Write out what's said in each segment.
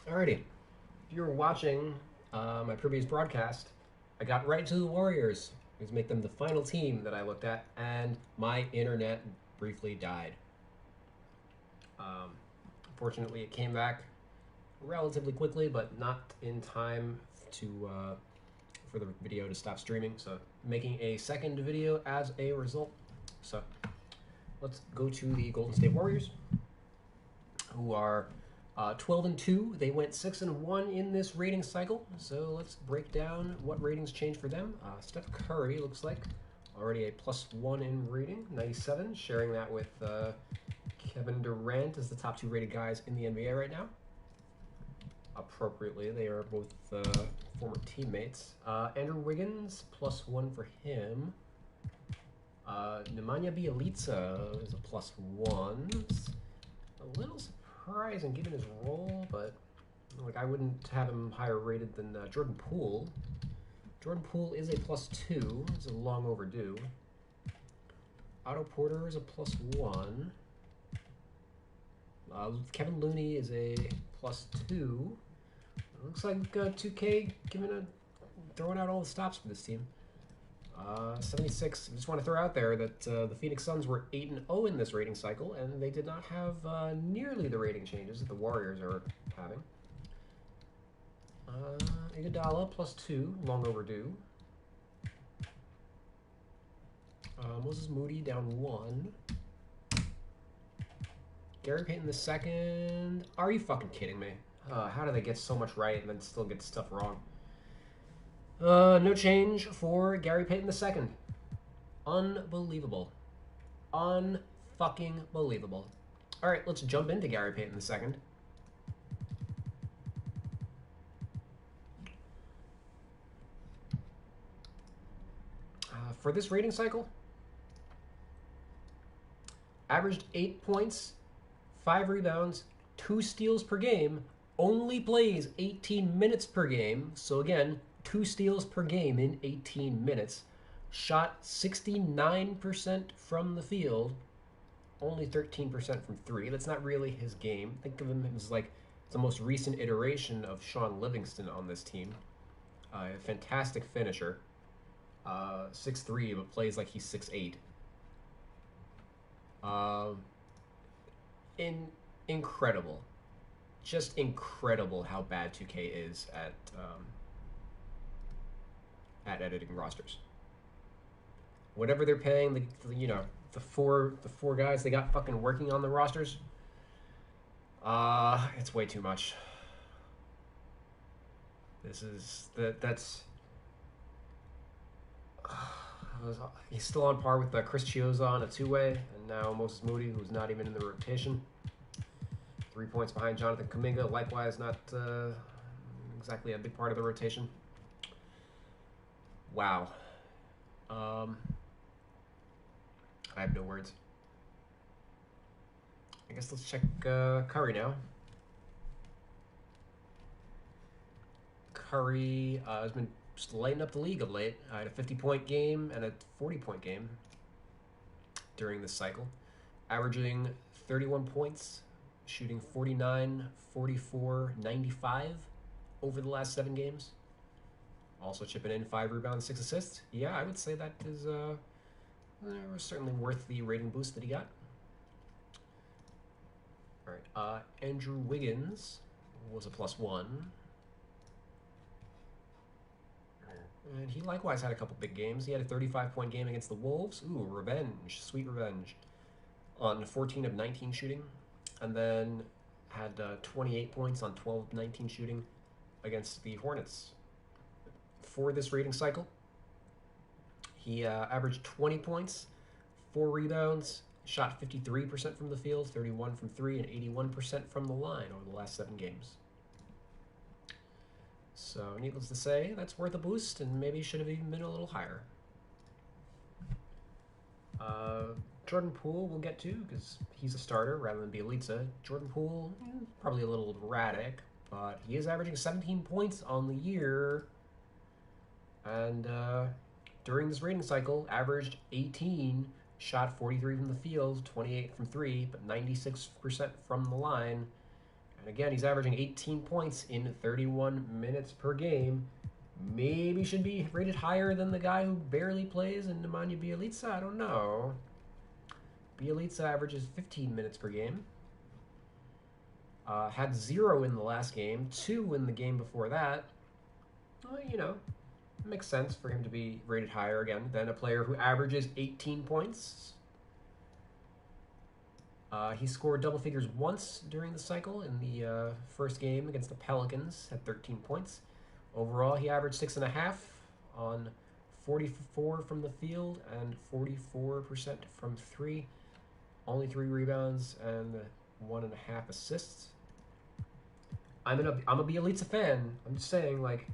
Alrighty. If you were watching my previous broadcast, I got right to the Warriors. It was make them the final team that I looked at, and my internet briefly died. Um, Fortunately, it came back relatively quickly, but not in time to for the video to stop streaming. So, making a second video as a result. So, let's go to the Golden State Warriors, who are 12-2. They went 6-1 in this rating cycle. So let's break down what ratings changed for them. Steph Curry looks like already a +1 in rating, 97, sharing that with Kevin Durant as the top two rated guys in the NBA right now. Appropriately, they are both former teammates. Andrew Wiggins, +1 for him. Nemanja Bjelica is a +1. A little surprising given his role, but I wouldn't have him higher rated than Jordan Poole. Jordan Poole is a +2. It's a long overdue. Otto Porter is a +1. Kevin Looney is a +2. It looks like 2K throwing out all the stops for this team. 76. I just want to throw out there that the Phoenix Suns were 8-0 in this rating cycle, and they did not have nearly the rating changes that the Warriors are having. Iguodala +2, long overdue. Moses Moody down 1. Gary Payton II. Are you fucking kidding me? How do they get so much right and then still get stuff wrong? No change for Gary Payton II. Unbelievable. Unfucking believable. Alright, let's jump into Gary Payton II. For this rating cycle, averaged 8 points, 5 rebounds, 2 steals per game, only plays 18 minutes per game. So again, 2 steals per game in 18 minutes. Shot 69% from the field, only 13% from 3. That's not really his game. Think of him as like the most recent iteration of Sean Livingston on this team. A fantastic finisher. 6'3", but plays like he's 6'8". Incredible. Just incredible how bad 2K is at editing rosters. Whatever they're paying the four guys they got fucking working on the rosters, it's way too much. That's he's still on par with Chris Chiozza on a two-way, and now Moses Moody, who's not even in the rotation. 3 points behind Jonathan Kuminga, likewise not exactly a big part of the rotation. Wow. I have no words. I guess let's check Curry now. Curry has been just lighting up the league of late. I had a 50-point game and a 40-point game during this cycle, averaging 31 points, shooting 49, 44, 95 over the last 7 games. Also chipping in 5 rebounds, 6 assists. Yeah, I would say that is certainly worth the rating boost that he got. All right, Andrew Wiggins was a +1. And he likewise had a couple big games. He had a 35-point game against the Wolves. Ooh, revenge. Sweet revenge. On 14 of 19 shooting. And then had 28 points on 12 of 19 shooting against the Hornets. For this rating cycle, he averaged 20 points, 4 rebounds, shot 53% from the field, 31 from 3, and 81% from the line over the last 7 games. So, needless to say, that's worth a boost, and maybe should have even been a little higher. Jordan Poole we'll get to, because he's a starter rather than Bjelica. Jordan Poole, probably a little erratic, but he is averaging 17 points on the year. And during this rating cycle, averaged 18, shot 43 from the field, 28 from 3, but 96% from the line. And again, he's averaging 18 points in 31 minutes per game. Maybe should be rated higher than the guy who barely plays in Nemanja Bjelica. I don't know. Bjelica averages 15 minutes per game. Had 0 in the last game, 2 in the game before that. Well, you know, it makes sense for him to be rated higher again than a player who averages 18 points. He scored double figures once during the cycle in the first game against the Pelicans at 13 points. Overall, he averaged 6.5 on 44 from the field and 44% from 3. Only 3 rebounds and 1.5 assists. I'm a Bjelica fan. I'm just saying, like,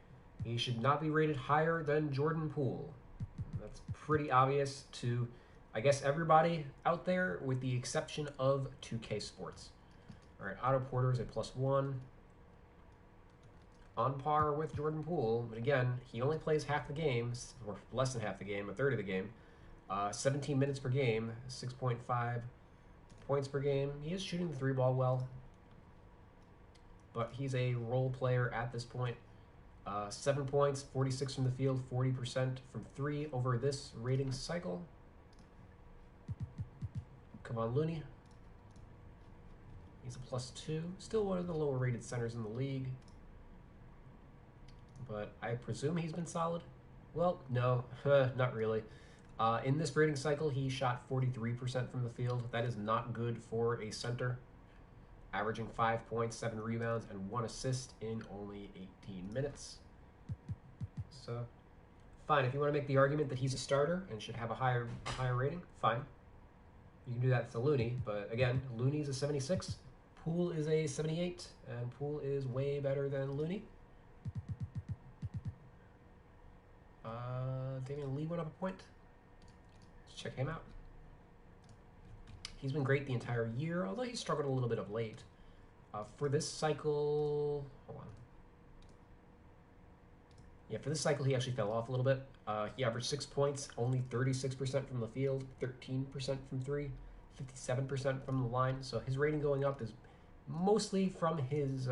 he should not be rated higher than Jordan Poole. That's pretty obvious to, I guess, everybody out there with the exception of 2K Sports. All right, Otto Porter is a +1. On par with Jordan Poole, but again, he only plays half the games, or less than half the game, a third of the game. 17 minutes per game, 6.5 points per game. He is shooting the 3-ball well, but he's a role player at this point. 7 points, 46 from the field, 40% from 3 over this rating cycle. Kevon Looney. He's a +2. Still one of the lower rated centers in the league, but I presume he's been solid. Well, no, not really. In this rating cycle, he shot 43% from the field. That is not good for a center, averaging 5 points, 7 rebounds, and 1 assist in only 18 minutes. So, fine. If you want to make the argument that he's a starter and should have a higher rating, fine. You can do that to Looney, but again, Looney's a 76, Poole is a 78, and Poole is way better than Looney. Damien Lee went up a point. Let's check him out. He's been great the entire year, although he's struggled a little bit of late. For this cycle, hold on. Yeah, for this cycle, he actually fell off a little bit. He averaged 6 points, only 36% from the field, 13% from 3, 57% from the line. So his rating going up is mostly from his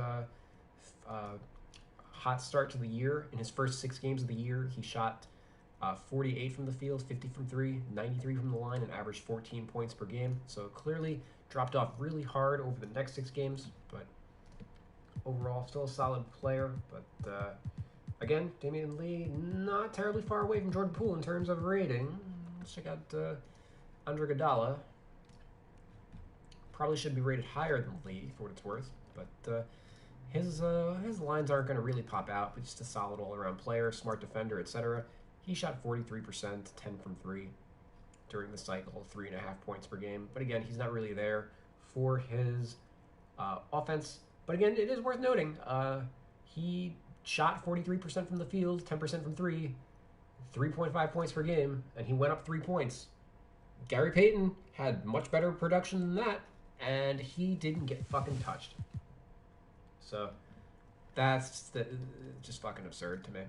hot start to the year. In his first 6 games of the year, he shot 48 from the field, 50 from 3, 93 from the line, and averaged 14 points per game. So clearly dropped off really hard over the next 6 games, but overall still a solid player. But again, Damien Lee not terribly far away from Jordan Poole in terms of rating. Let's check out Andre Iguodala. Probably should be rated higher than Lee for what it's worth, but his lines aren't going to really pop out. But just a solid all-around player, smart defender, etc. He shot 43%, 10 from 3 during the cycle, 3.5 points per game. But again, he's not really there for his offense. But again, it is worth noting, he shot 43% from the field, 10% from 3, 3.5 points per game, and he went up 3 points. Gary Payton had much better production than that, and he didn't get fucking touched. So that's just fucking absurd to me.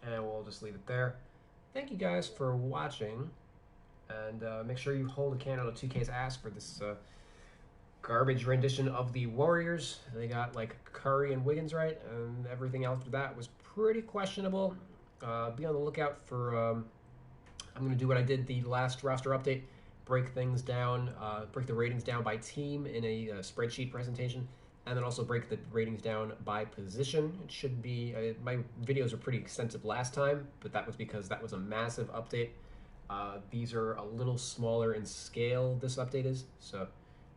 And we'll just leave it there. Thank you guys for watching, and make sure you hold a candle to 2K's ass for this garbage rendition of the Warriors. They got like Kyrie and Wiggins right, and everything after that was pretty questionable. Be on the lookout for, I'm going to do what I did the last roster update, break things down, break the ratings down by team in a spreadsheet presentation, and then also break the ratings down by position. It should be, my videos were pretty extensive last time, but that was because that was a massive update. These are a little smaller in scale, this update is, so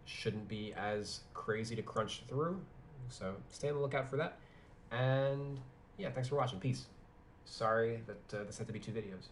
shouldn't be as crazy to crunch through. So stay on the lookout for that. And yeah, thanks for watching. Peace. Sorry that this had to be 2 videos.